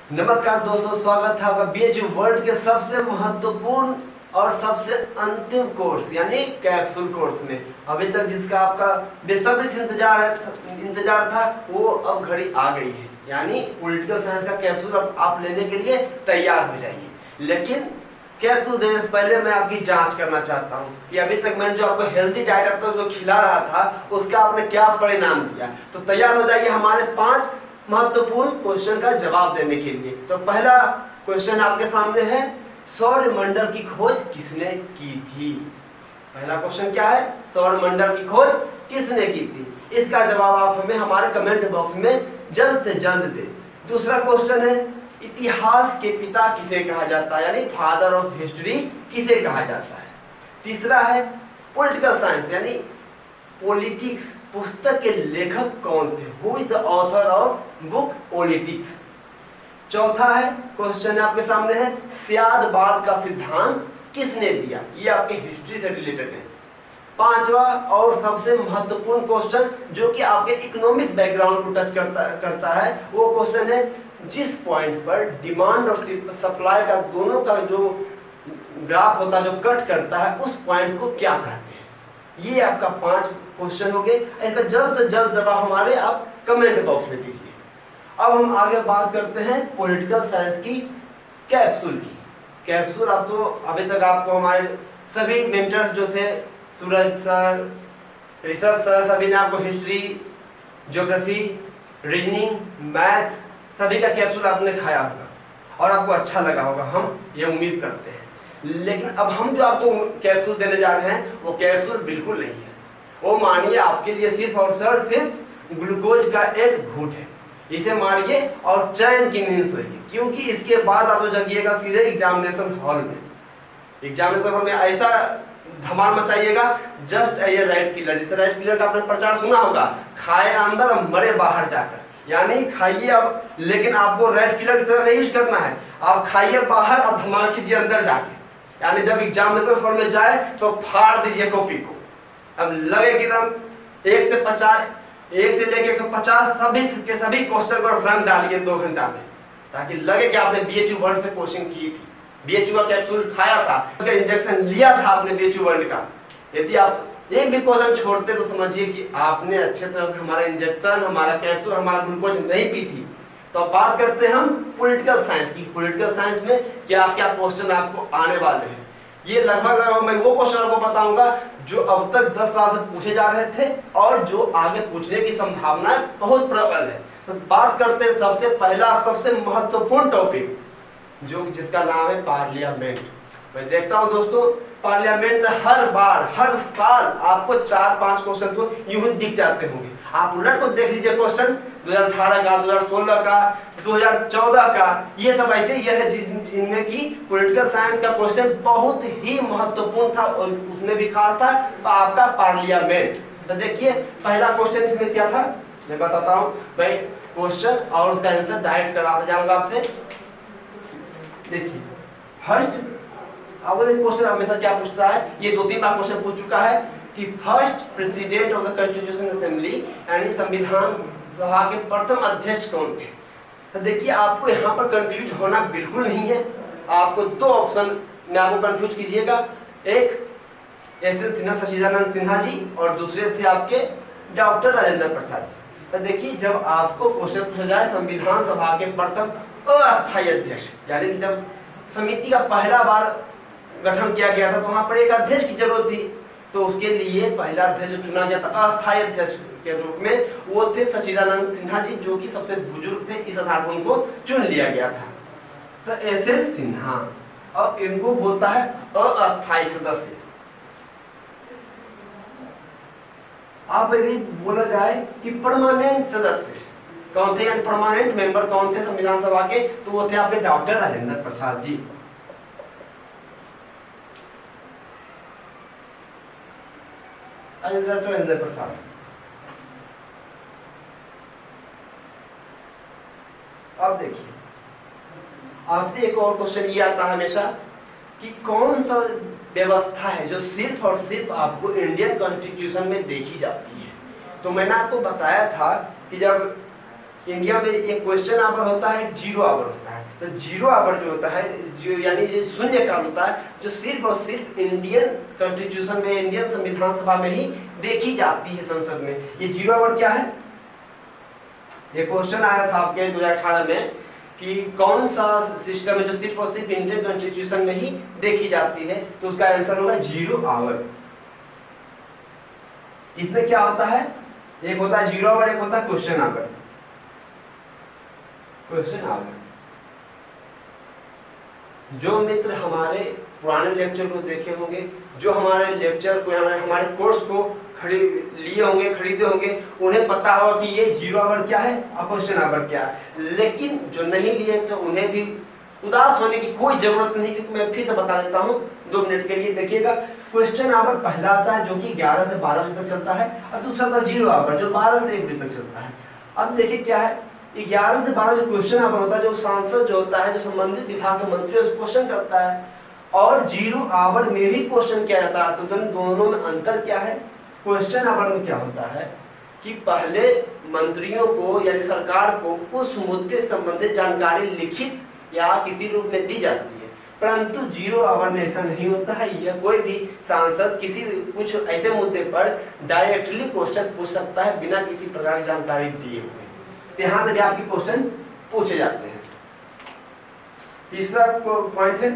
नमस्कार दोस्तों, स्वागत है आपका बीएचयू वर्ल्ड के सबसे महत्वपूर्ण और सबसे अंतिम कोर्स यानी कैप्सूल कोर्स में। अभी तक जिसका आपका बेसब्री से इंतजार था वो अब घड़ी आ गई है, यानी पॉलिटिकल साइंस का कैप्सूल अब आप लेने के लिए तैयार हो जाइए। लेकिन कैप्सूल देने से पहले मैं आपकी जांच करना चाहता हूँ कि अभी तक मैंने जो आपको हेल्दी डाइट अब तक जो खिला रहा था उसका आपने क्या परिणाम दिया। तो तैयार हो जाइए हमारे 5 महत्वपूर्ण क्वेश्चन का जवाब देने के लिए। तो पहला क्वेश्चन आपके सामने है, सौरमंडल की खोज किसने की थी। पहला क्वेश्चन क्या है, सौरमंडल की खोज किसने की थी। इसका जवाब आप हमें हमारे कमेंट बॉक्स में जल्द से जल्द दें। दूसरा क्वेश्चन है, इतिहास के पिता किसे कहा जाता है, यानी फादर ऑफ हिस्ट्री किसे कहा जाता है। तीसरा है, पॉलिटिकल साइंस यानी पॉलिटिक्स पुस्तक के लेखक कौन थे, who is the author of book politics. चौथा है क्वेश्चन है आपके सामने है, स्यादवाद का सिद्धांत किसने दिया, ये आपके हिस्ट्री से रिलेटेड है। पांचवा और सबसे महत्वपूर्ण क्वेश्चन जो कि आपके इकोनॉमिक्स बैकग्राउंड को टच करता है वो क्वेश्चन है, जिस पॉइंट पर डिमांड और सप्लाई का दोनों का जो ग्राफ होता है जो कट करता है उस पॉइंट को क्या कहते हैं। ये आपका 5 क्वेश्चन हो गए। इसका जल्द से जल्द जवाब हमारे आप कमेंट बॉक्स में दीजिए। अब हम आगे बात करते हैं पॉलिटिकल साइंस की कैप्सूल की। कैप्सूल अब तो अभी तक आपको हमारे सभी मेंटर्स जो थे, सूरज सर, ऋषभ सर, सभी ने आपको हिस्ट्री, ज्योग्राफी, रीजनिंग, मैथ सभी का कैप्सूल आपने खाया होगा और आपको अच्छा लगा होगा, हम ये उम्मीद करते हैं। लेकिन अब हम जो आपको कैप्सूल देने जा रहे हैं वो कैप्सूल बिल्कुल नहीं है। वो मानिए आपके लिए सिर्फ और सिर्फ ग्लूकोज का एक घूंट है। इसे मारिए और चैन की नींद सोइए, क्योंकि इसके बाद आप जगिएगा सीधे एग्जामिनेशन हॉल में। एग्जामिनेशन हॉल में ऐसा धमाल मचाइएगा, जस्ट ए राइट किलर। जिसे राइट किलर का आपने प्रचार सुना होगा, खाए अंदर और मरे बाहर जाकर। यानी खाइए अब, लेकिन आपको रेड किलर की तरह नहीं यूज करना है। आप खाइए बाहर और धमाल कीजिए अंदर जाके। यानी जब एग्जामिनेशन हॉल में जाए तो फाड़ दीजिए कॉपी को। अब लगे कि एकदम 1 से 50, 1 से लेके 150 सभी के सभी क्वेश्चन पर रन डालिए 2 घंटा में, ताकि लगे कि आपने बीएचयू वर्ल्ड से कोचिंग की थी, बीएचयू का कैप्सूल खाया था, उसका इंजेक्शन लिया था आपने बीएचयू वर्ल्ड का। यदि आप एक भी क्वेश्चन छोड़ते तो समझिए कि आपने अच्छे तरह से हमारा इंजेक्शन, हमारा कैप्सूल, हमारा ग्लूकोज नहीं पी थी। तो अब बात करते हैं हम पॉलिटिकल साइंस की। पॉलिटिकल साइंस में क्या क्या क्वेश्चन आपको आने वाले हैं, ये लगभग मैं वो क्वेश्चन आपको बताऊंगा जो अब तक 10 साल से पूछे जा रहे थे और जो आगे पूछने की संभावना बहुत प्रबल है। तो बात करते हैं सबसे पहला सबसे महत्वपूर्ण टॉपिक जो जिसका नाम है पार्लियामेंट। मैं देखता हूं दोस्तों, पार्लियामेंट से हर बार हर साल आपको 4-5 क्वेश्चन तो यूं ही दिख जाते होंगे। आप उलट को देख लीजिए क्वेश्चन 2018 का, 2016 का, 2014 का, ये सब ऐसे ये है जिनमें की पॉलिटिकल साइंस का क्वेश्चन बहुत ही महत्वपूर्ण था और उसमें भी खास था आपका पार्लियामेंट। तो देखिए पहला क्वेश्चन इसमें क्या था, मैं बताता हूँ भाई क्वेश्चन और उसका आंसर डायरेक्ट कराता जाऊंगा आपसे। देखिए फर्स्ट अब क्वेश्चन हमेशा क्या पूछता है, ये 2-3 बार क्वेश्चन पूछ चुका है कि first president of the constitution assembly यानी संविधान सभा के प्रथम अध्यक्ष कौन थे। तो देखिए आपको यहाँ पर कंफ्यूज होना बिल्कुल नहीं है। आपको 2 ऑप्शन में आपको कंफ्यूज कीजिएगा, एक एस.एन. सिन्हा, सच्चिदानंद सिन्हा जी, और दूसरे थे आपके डॉक्टर राजेंद्र प्रसाद जी। तो देखिए जब आपको क्वेश्चन पूछा जाए संविधान सभा के प्रथम अस्थायी अध्यक्ष, यानी कि जब समिति का पहला बार गठन किया गया था तो वहां पर एक अध्यक्ष की जरूरत थी, तो उसके लिए पहला अध्यक्ष जो चुना गया था अस्थायी अध्यक्ष के रूप में वो थे सच्चिदानंद सिन्हा जी, जो कि सबसे बुजुर्ग थे, इस आधार पर उनको चुन लिया गया था। तो एस.एन. सिन्हा, और इनको बोलता है अस्थायी सदस्य। आप यदि बोला जाए कि परमानेंट सदस्य कौन थे, यानी परमानेंट मेंबर कौन थे संविधान सभा के, तो वो थे आपके डॉक्टर राजेंद्र प्रसाद जी। डॉक्टर राजेंद्र प्रसाद। अब देखिए आपसे एक और क्वेश्चन ये आता है हमेशा कि कौन सा व्यवस्था है जो सिर्फ और सिर्फ आपको इंडियन कॉन्स्टिट्यूशन में देखी जाती है। तो मैंने आपको बताया था कि जब इंडिया में एक क्वेश्चन आवर होता है, एक जीरो आवर होता है। तो जीरो आवर जो होता है, जो यानी जो शून्य काल होता है, जो सिर्फ और सिर्फ इंडियन कॉन्स्टिट्यूशन में, इंडियन संविधान सभा में ही देखी जाती है संसद में। ये जीरो आवर क्या है? ये क्वेश्चन आया था आपके 2018 में कि कौन सा सिस्टम है जो सिर्फ और सिर्फ इंडियन कॉन्स्टिट्यूशन में ही देखी जाती है, तो उसका आंसर होगा जीरो आवर। इसमें क्या होता है, एक होता है जीरो आवर, एक होता है क्वेश्चन आवर। क्वेश्चन आवर, जो मित्र हमारे पुराने लेक्चर को देखे होंगे, जो हमारे लेक्चर को, हमारे कोर्स को लिए होंगे, खरीदे होंगे, उन्हें पता होगा कि ये जीरो आवर क्या है और क्वेश्चन आवर क्या है। लेकिन जो नहीं लिए तो उन्हें भी उदास होने की कोई जरूरत नहीं, क्योंकि मैं फिर से बता देता हूँ 2 मिनट के लिए। देखिएगा, क्वेश्चन आवर पहला आता है जो कि 11 से 12 बजे तक चलता है, और दूसरा आता है जीरो आवर जो 12 से 1 बजे तक चलता है। अब देखिए क्या है, 11 से 12 जो क्वेश्चन आवर होता है, जो सांसद जो होता है, जो संबंधित विभाग के मंत्रियों से क्वेश्चन करता है, और जीरो आवर में भी क्वेश्चन किया जाता है। तो दोनों में अंतर क्या है? क्वेश्चन आवर में क्या होता है कि पहले मंत्रियों को यानी सरकार को उस मुद्दे संबंधित जानकारी लिखित या किसी रूप में दी जाती है, परंतु जीरो आवर में ऐसा नहीं होता है। यह कोई भी सांसद किसी कुछ ऐसे मुद्दे पर डायरेक्टली क्वेश्चन पूछ सकता है बिना किसी प्रकार की जानकारी दिए हुए। यहाँ से भी आपके क्वेश्चन पूछे जाते हैं। तीसरा पॉइंट है,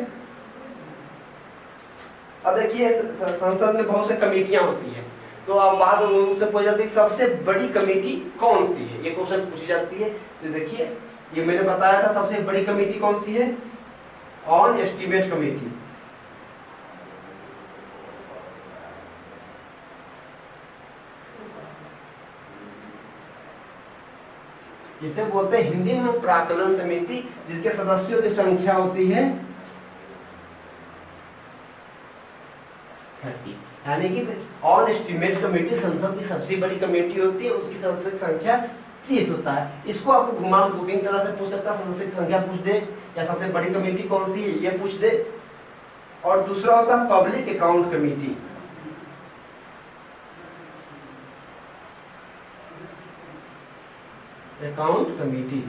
अब देखिए संसद में बहुत से कमेटियां होती है, तो अब बात से पूछी जाती है सबसे बड़ी कमेटी कौन सी है, ये क्वेश्चन पूछी जाती है। तो देखिए ये मैंने बताया था, सबसे बड़ी कमेटी कौन सी है? On estimate committee. इसे बोलते हैं हिंदी में प्राकलन समिति, जिसके सदस्यों की संख्या होती है 30। यानी कि ऑन एस्टीमेट कमेटी संसद की सबसे बड़ी कमेटी होती है, उसकी सदस्य की संख्या 30 होता है। इसको आपको घुमा के 2-3 तरह से पूछ सकता है, सदस्य की संख्या पूछ दे या सबसे बड़ी कमेटी कौन सी है ये पूछ दे। और दूसरा होता है public account committee. Account committee,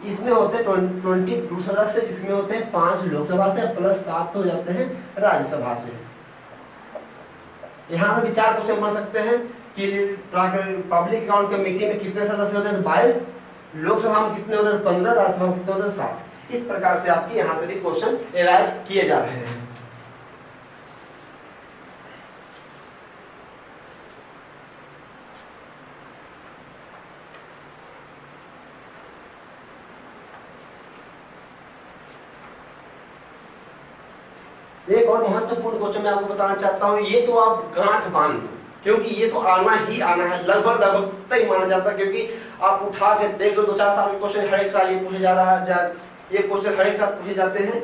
इसमें होते हैं 22 सदस्य, जिसमें होते हैं 5 लोकसभा से प्लस 7 हो जाते हैं राज्यसभा से। यहाँ से भी 4 क्वेश्चन बन सकते हैं कि पब्लिक अकाउंट कमेटी में कितने सदस्य होते हैं? 22, लोकसभा में कितने होते हैं? 15, राज्यसभा में कितने होते हैं? 7। इस प्रकार से आपके यहाँ से भी क्वेश्चन एराइज किए जा रहे हैं। एक और महत्वपूर्ण क्वेश्चन मैं आपको बताना चाहता हूं, ये तो आप गांठ बांध दो, क्योंकि ये तो आना ही आना है, लगभग तय माना जाता है। क्योंकि आप उठा के देख लो 2-4 साल के क्वेश्चन हर एक साल ये पूछे जा रहा है, ये क्वेश्चन हर एक साल पूछे जाते हैं।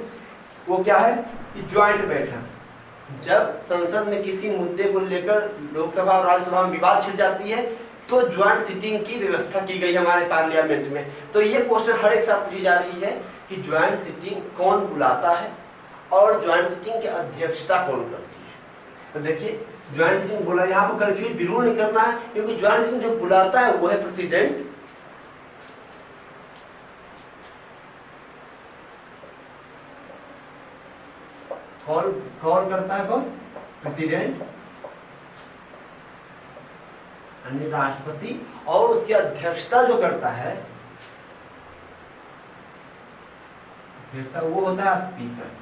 वो क्या है कि ज्वाइंट बैठक, जब संसद में किसी मुद्दे को लेकर लोकसभा और राज्यसभा में विवाद छिड़ जाती है, तो ज्वाइंट सिटिंग की व्यवस्था की गई हमारे पार्लियामेंट में। तो ये क्वेश्चन हर एक साल पूछी जा रही है कि ज्वाइंट सिटिंग कौन बुलाता है और ज्वाइंट सिटिंग की अध्यक्षता कौन करती है। तो देखिए ज्वाइंट सिटिंग बोला, यहाँ पर कंफ्यूज बिल्कुल नहीं करना है, क्योंकि ज्वाइंट सिटिंग जो बुलाता है वो है प्रेसिडेंट, कौन करता है? कौन? प्रेसिडेंट यानी राष्ट्रपति, और उसकी अध्यक्षता जो करता है वो होता है स्पीकर।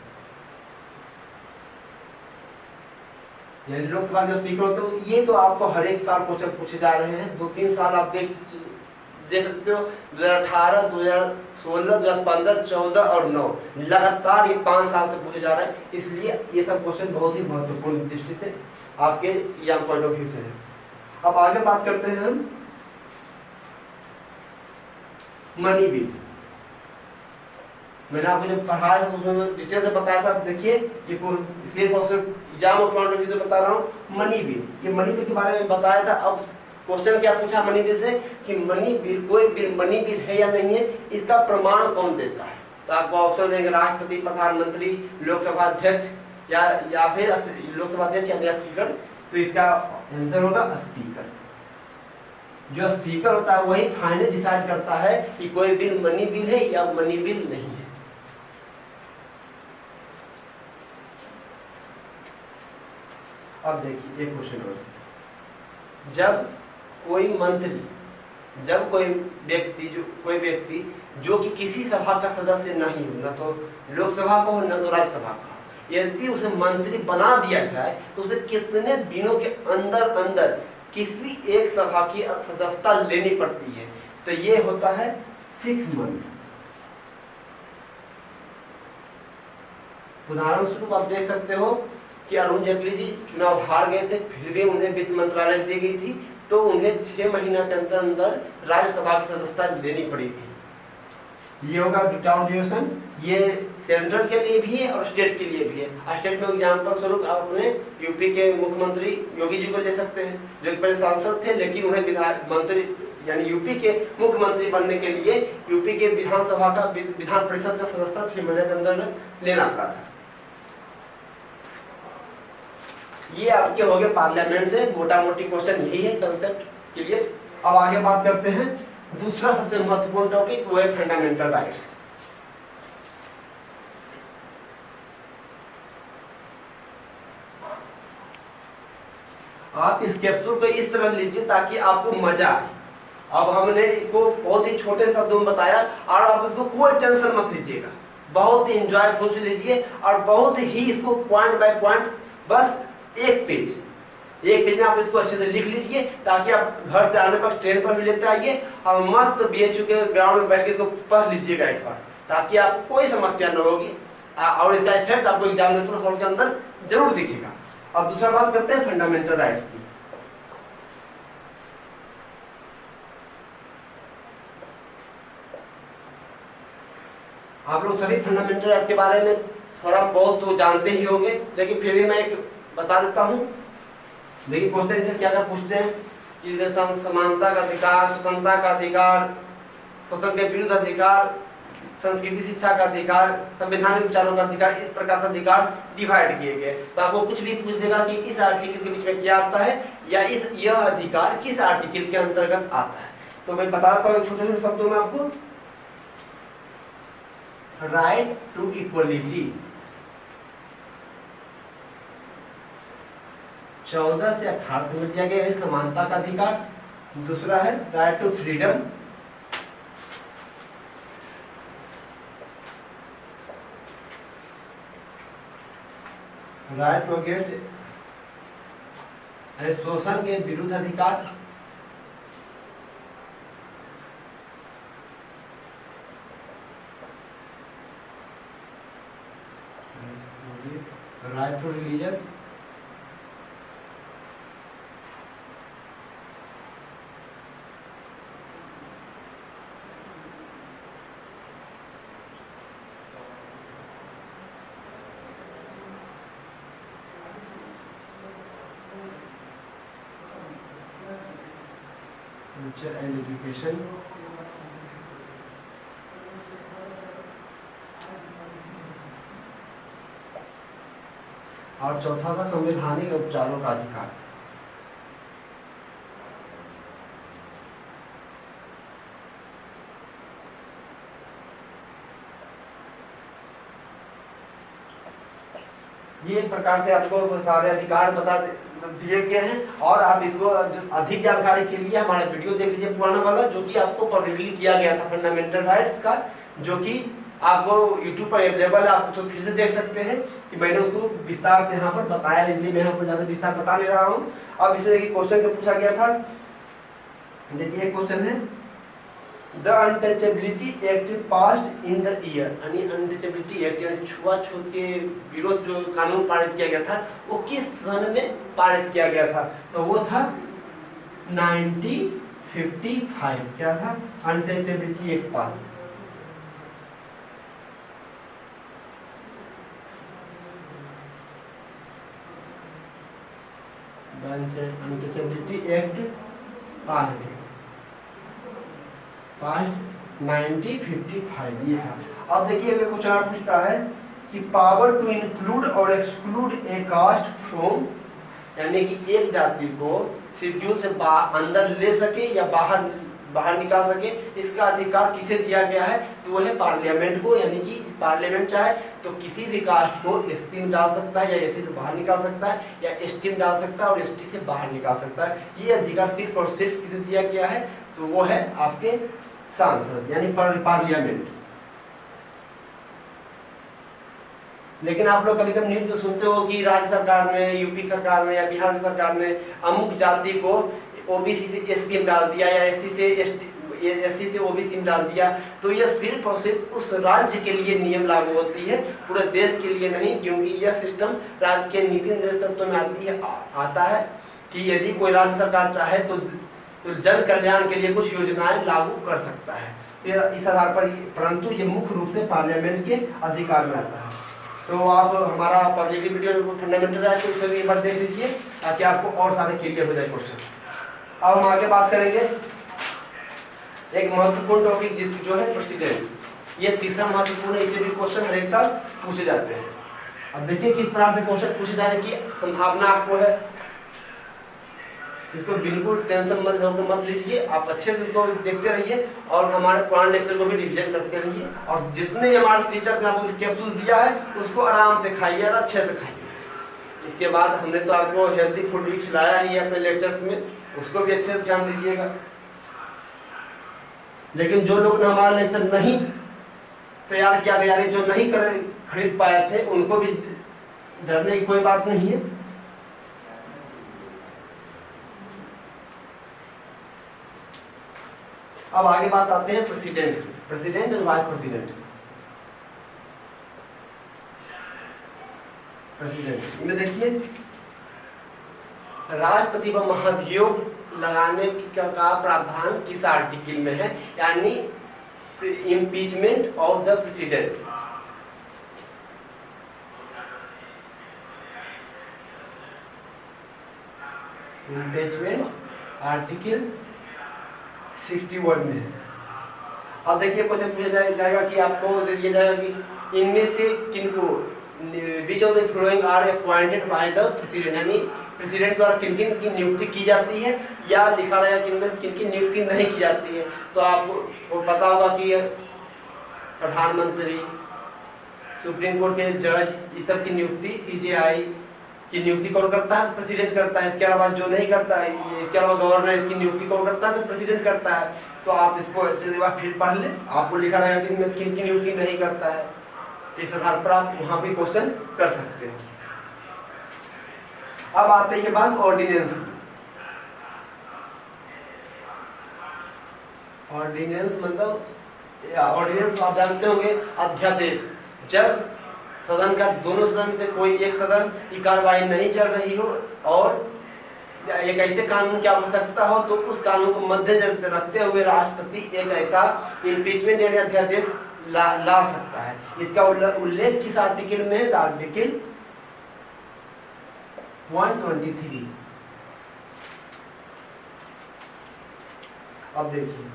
यानी लोकसभा के स्पीकर होते हैं। ये तो आपको हर एक साल क्वेश्चन पूछे जा रहे हैं, 2-3 साल आप दे सकते हो। 2018, 2016, 2015, 14 और 9 लगातार ये 5 साल से पूछे जा रहे हैं। इसलिए ये सब क्वेश्चन बहुत ही महत्वपूर्ण दृष्टि से आपके एग्जाम पॉइंट ऑफ व्यू से है। अब आगे बात करते हैं हम मनी बिल। मैंने आपको जब पढ़ाया था उसमें डिटेल से बताया था। देखिए ये सिर्फ और सिर्फ एग्जाम पॉइंट ऑफ व्यू से बता रहा हूँ। मनी बिल, ये मनी बिल के बारे में बताया था। अब क्वेश्चन क्या पूछा मनी बिल से कि मनी बिल, कोई बिल मनी बिल है या नहीं है, इसका प्रमाण कौन देता है। तो आपको ऑप्शन देंगे राष्ट्रपति, प्रधानमंत्री, लोकसभा अध्यक्ष या फिर लोकसभा अध्यक्ष या स्पीकर। तो इसका आंसर होगा स्पीकर। जो स्पीकर होता है वही फाइनल डिसाइड करता है कि कोई बिल मनी बिल है या मनी बिल नहीं है। अब देखिए एक क्वेश्चन और, जब कोई मंत्री, जब कोई व्यक्ति जो कि किसी सभा का सदस्य नहीं हो, न तो लोकसभा का हो न तो राज्यसभा का, यदि उसे मंत्री बना दिया जाए तो उसे कितने दिनों के अंदर अंदर किसी एक सभा की सदस्यता लेनी पड़ती है? तो ये होता है 6 मंथ। उदाहरण स्वरूप आप देख सकते हो कि अरुण जेटली जी चुनाव हार गए थे, फिर भी उन्हें वित्त मंत्रालय दी गई थी, तो उन्हें 6 महीना के अंदर अंदर राज्यसभा की सदस्यता लेनी पड़ी थी। ये होगा विदाउट ड्यूरेशन। ये सेंट्रल के लिए भी है और स्टेट के लिए भी है। स्टेट में एग्जाम्पल स्वरूप आप अपने यूपी के मुख्यमंत्री योगी जी को ले सकते हैं, जो कि पहले सांसद थे लेकिन उन्हें मंत्री यानी यूपी के मुख्यमंत्री बनने के लिए यूपी के विधानसभा का विधान परिषद का सदस्यता 6 महीने के अंदर लेना पड़ा था। ये आपके हो गए पार्लियामेंट से मोटा मोटी क्वेश्चन, यही है कंसेप्ट के लिए। अब आगे बात करते हैं दूसरा सबसे महत्वपूर्ण टॉपिक, वो है फंडामेंटल राइट्स। आप इस कैप्सूल को इस तरह लीजिए ताकि आपको मजा आए। अब हमने इसको बहुत ही छोटे शब्दों में बताया और आप इसको कोई टेंशन मत लीजिएगा, बहुत ही एंजॉयफुल से लीजिए और बहुत ही इसको पॉइंट बाय पॉइंट, बस एक पेज में आप इसको अच्छे से लिख लीजिए ताकि आप घर से आने पर ट्रेन पर भी लेते आइए और मस्त बीएचयू के ग्राउंड में बैठ के इसको पढ़ लीजिएगा एक बार, ताकि आपको कोई समस्या न होगी और इसका इफेक्ट आपको एग्जामिनेशन हॉल के अंदर जरूर दिखेगा। अब दूसरा बात करते हैं फंडामेंटल राइट्स की। आप लोग सभी फंडामेंटल राइट के बारे में थोड़ा बहुत तो जानते ही होंगे, लेकिन फिर भी मैं एक बता देता हूँ। देखिए क्वेश्चन इसे क्या क्या पूछते हैं कि समानता का अधिकार, स्वतंत्रता का अधिकार, शोषण के विरुद्ध अधिकार, संस्कृति शिक्षा का अधिकार, संवैधानिक उपचारों का अधिकार, इस प्रकार से अधिकार डिवाइड किए गए। तो आपको कुछ भी पूछ देगा कि इस आर्टिकल के बीच में क्या आता है या यह अधिकार किस आर्टिकल के अंतर्गत आता है। तो मैं बता देता हूँ छोटे छोटे शब्दों में आपको। राइट टू इक्वलिटी 14 से 18 में दिया गया है समानता का अधिकार। दूसरा है right to freedom, right to against शोषण के विरुद्ध अधिकार, right to religious, culture and education, और चौथा था संवैधानिक उपचारों का अधिकार। ये प्रकार से आपको सारे अधिकार बता दिए गए हैं। और आप इसको अधिक जानकारी के लिए हमारा वीडियो देख लीजिए पुराना वाला, जो कि आपको पब्लिकली किया गया था फंडामेंटल राइट्स का, जो कि आपको YouTube पर अवेलेबल है। आप तो फिर से देख सकते हैं कि मैंने उसको विस्तार से यहाँ पर बताया, इसलिए मैं यहाँ पर ज्यादा विस्तार बता नहीं रहा हूँ। अब इससे देखिए क्वेश्चन जो पूछा गया था, देखिए क्वेश्चन है the untouchability act passed in the year, यानी अनटचेबिलिटी एक्ट यानी छुआछूत के विरोध जो कानून पारित किया गया था वो किस सन में पारित किया गया था? तो वो था 1955। क्या था? अनटचेबिलिटी एक्ट पास। अनटचेबिलिटी एक्ट पास 1955 ये था। अब देखिए अगर क्वेश्चन और पूछता है कि पावर टू इंक्लूड और एक्सक्लूड ए कास्ट फ्रॉम, यानी कि एक जाति को शेड्यूल से अंदर ले सके या बाहर निकाल सके, इसका अधिकार किसे दिया गया है? तो वह है पार्लियामेंट को। यानी कि पार्लियामेंट चाहे तो किसी भी कास्ट को एससी में डाल सकता है या एससी से बाहर निकाल सकता है, या एसटी में डाल सकता है और एसटी से बाहर निकाल सकता है। ये अधिकार सिर्फ और सिर्फ किसे दिया गया है? तो वो है आपके सांसद यानी पार्लियामेंट। लेकिन आप लोग कभी कभी न्यूज में सुनते हो कि राज्य सरकार ने, यूपी सरकार ने या बिहार सरकार ने अमुक जाति को ओबीसी से एससी में डाल दिया या एससी से ओबीसी में डाल दिया। तो यह सिर्फ और सिर्फ उस राज्य के लिए नियम लागू होती है, पूरे देश के लिए नहीं, क्योंकि यह सिस्टम राज्य के नीति निर्देश तत्व में आता है कि यदि कोई राज्य सरकार चाहे तो जन कल्याण के लिए कुछ योजनाएं लागू कर सकता है इस आधार पर, परंतु ये मुख्य रूप से पार्लियामेंट के अधिकार में आता है। तो आप हमारा पब्लिक वीडियो फंडामेंटल है तो उसे भी एक बार देख लीजिए ताकि आपको और सारे क्लियर हो जाए क्वेश्चन। अब हम आगे बात करेंगे एक महत्वपूर्ण टॉपिक जो है प्रेसिडेंट। ये तीसरा महत्वपूर्ण है, इसे भी क्वेश्चन हर एक साल पूछे जाते हैं। अब देखिए किस प्रकार से क्वेश्चन पूछे जाने की संभावना आपको है। इसको बिल्कुल टेंशन मत लीजिए, आप अच्छे से इसको देखते रहिए और हमारे पुराने लेक्चर को भी रिवीजन करते रहिए, और जितने हमारे टीचर्स ने आपको कैप्सूल दिया है उसको आराम से खाइए और अच्छे से खाइए। इसके बाद हमने तो आपको हेल्दी फूड भी खिलाया ही है अपने लेक्चर्स में, उसको भी अच्छे से ध्यान दीजिएगा। लेकिन जो लोग ने हमारा लेक्चर नहीं तैयार किया था, यानी जो नहीं खरीद पाए थे, उनको भी डरने की कोई बात नहीं है। अब आगे बात आते हैं प्रेसिडेंट और वाइस प्रेसिडेंट। इनमें देखिए राष्ट्रपति व महाभियोग लगाने का प्रावधान किस आर्टिकल में है? यानी impeachment of the president. Impeachment article 61 में है। अब देखिए क्वेश्चन पूछा जाएगा कि आपको दिया जाएगा कि इनमें से किनको which of the following are appointed by the president, यानी प्रेसिडेंट द्वारा किन किन की नियुक्ति की जाती है, या लिखा रहेगा कि इनमें किन की नियुक्ति नहीं की जाती है। तो आपको पता होगा कि प्रधानमंत्री, सुप्रीम कोर्ट के जज, इस सब की नियुक्ति सीजेआई की नियुक्ति कौन करता है? प्रेसिडेंट करता है। इसके अलावा जो नहीं करता है, इसके अलावा गवर्नर की नियुक्ति कौन करता है? तो प्रेसिडेंट करता है। तो आप इसको अच्छे से बार फिर पढ़ लें, आपको लिखा रहेगा कि इनमें किन की नियुक्ति नहीं करता है। इस आधार पर आप वहां भी क्वेश्चन कर सकते हैं। अब आते हैं बात ऑर्डिनेंस की। ऑर्डिनेंस मतलब ऑर्डिनेंस आप जानते होंगे अध्यादेश। जब सदन का दोनों सदन में से कोई एक सदन की कार्रवाई नहीं चल रही हो और एक ऐसे कानून की आवश्यकता हो, तो उस कानून को मद्देनजर रखते हुए राष्ट्रपति एक ऐसा इम्पीचमेंट यानी अध्यादेश ला सकता है। इसका उल्लेख किस आर्टिकल में है? आर्टिकल 123। अब देखिए,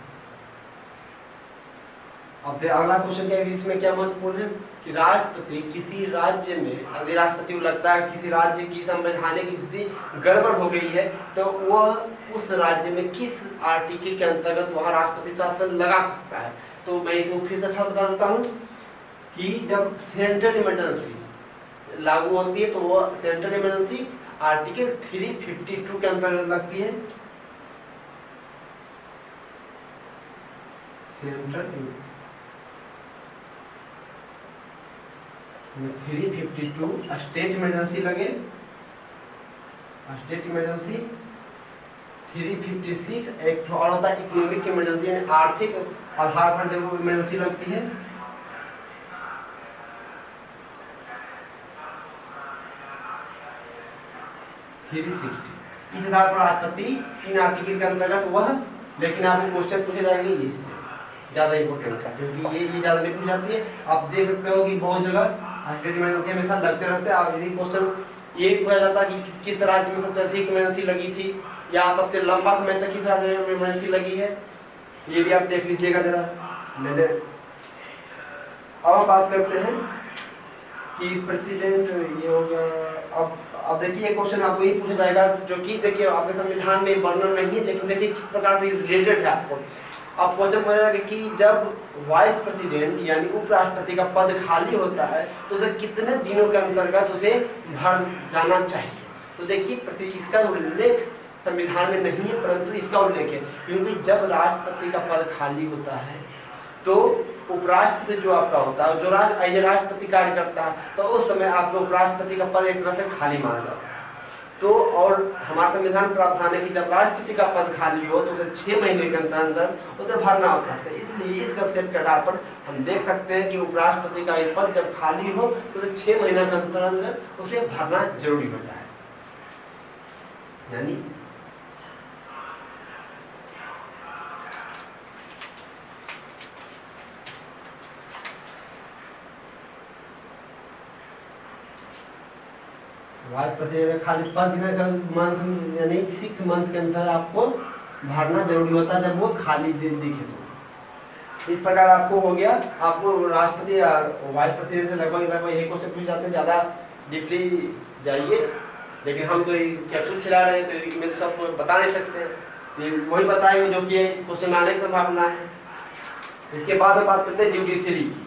अब अगला क्वेश्चन क्या है, इसमें क्या महत्वपूर्ण है कि राष्ट्रपति किसी राज्य में, यदि राष्ट्रपति को लगता है किसी राज्य की संवैधानिक स्थिति गड़बड़ हो गई है, तो वह उस राज्य में किस आर्टिकल के अंतर्गत वहां राष्ट्रपति शासन लगा सकता है। तो मैं इसको फिर से अच्छा बता देता हूँ कि जब सेंट्रल इमरजेंसी लागू होती है तो वह सेंट्रल इमरजेंसी आर्टिकल 352 के अंतर्गत लगती है। सेंट्रल 352 स्टेट इमरजेंसी लगे, स्टेट इमरजेंसी 356 एक और होता है इकोनॉमिक इमरजेंसी, यानी आर्थिक आधार पर जब इमरजेंसी लगती है। इस आधार पर राष्ट्रपति इन आर्टिकल के अंतर्गत वह, लेकिन आपको क्वेश्चन पूछे जाएंगे इससे ज्यादा इंपॉर्टेंट है, क्योंकि ये ज्यादा नहीं पूछ जाती है। आप देख सकते हो कि बहुत जगह स्टेट इमरजेंसी हमेशा लगते रहते हैं। आप यदि क्वेश्चन ये पूछा जाता है कि किस राज्य में सबसे अधिक इमरजेंसी लगी थी या सबसे लंबा समय तक किस राज्य में इमरजेंसी लगी है, ये भी आप देख लीजिएगा जरा। मैंने अब हम बात करते हैं कि प्रेसिडेंट ये हो गया। अब अब देखिए क्वेश्चन आपको यही पूछा जाएगा, जो कि देखिए आपके संविधान में वर्णन नहीं है, लेकिन देखिए किस प्रकार से रिलेटेड है आपको। अब क्वेश्चन पूछा कि जब वाइस प्रेसिडेंट यानी उपराष्ट्रपति का पद खाली होता है तो उसे कितने दिनों के अंतर्गत उसे भर जाना चाहिए। तो देखिए इसका उल्लेख संविधान में नहीं है, परंतु इसका उल्लेख है, क्योंकि जब राष्ट्रपति का पद खाली होता है तो उपराष्ट्रपति जो आपका होता है, जो राष्ट्रपति कार्य करता है, तो उस समय आपको उपराष्ट्रपति का पद एक तरह से खाली माना जाता है। तो और हमारा संविधान प्रावधान है कि जब राष्ट्रपति का पद खाली हो तो उसे 6 महीने के अंदर उसे भरना होता है। इसलिए इस कंसेप्ट के आधार पर हम देख सकते हैं कि उपराष्ट्रपति का ये पद जब खाली हो तो उसे 6 महीने के अंदर उसे भरना जरूरी होता है। यानी वाइस प्रेसिडेंट खाली 5 मंथ यानी 6 मंथ के अंदर आपको भरना जरूरी होता है, जब वो खाली दिखे तो। इस प्रकार आपको हो गया, आपको राष्ट्रपति और वाइस प्रेसिडेंट से लगभग यही क्वेश्चन पूछ जाते हैं, ज़्यादा डीपली जाइए, लेकिन हम तो कैप्सूल खिला रहे हैं तो इसमें सबको बता नहीं सकते, वही बताएंगे जो कि क्वेश्चन आने की संभावना है। इसके बाद हम बात करते हैं जुडिशरी की।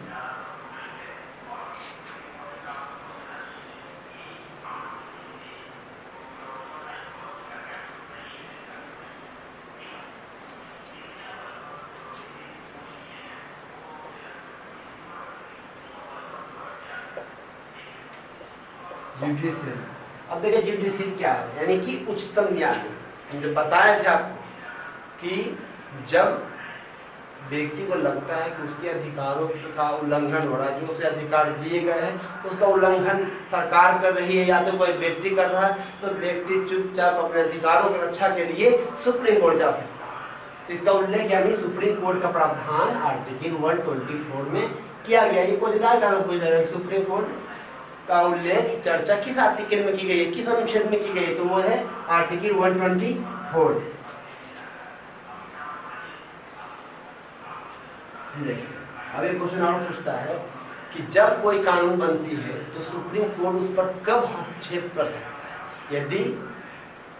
जुडिशरी, अब देखिए जुडिशरी क्या है, यानी कि उच्चतम न्यायालय। हमने बताया था आपको कि जब व्यक्ति को लगता है कि उसके अधिकारों का उल्लंघन हो रहा है, जो उसे अधिकार दिए गए हैं उसका उल्लंघन सरकार कर रही है या तो कोई व्यक्ति कर रहा है, तो व्यक्ति चुपचाप अपने अधिकारों की रक्षा के लिए सुप्रीम कोर्ट जा सकता है। तो इसका उल्लेख यानी सुप्रीम कोर्ट का प्रावधान आर्टिकल 124 में किया गया। ये कुछ कागज सुप्रीम कोर्ट का उल्लेख चर्चा किस आर्टिकल में की गई है, किस अनुच्छेद में की गई है, तो वो है आर्टिकल 124। देखिए अब एक क्वेश्चन और पूछता है कि जब कोई कानून बनती है तो सुप्रीम कोर्ट उस पर कब हस्तक्षेप कर सकता है। यदि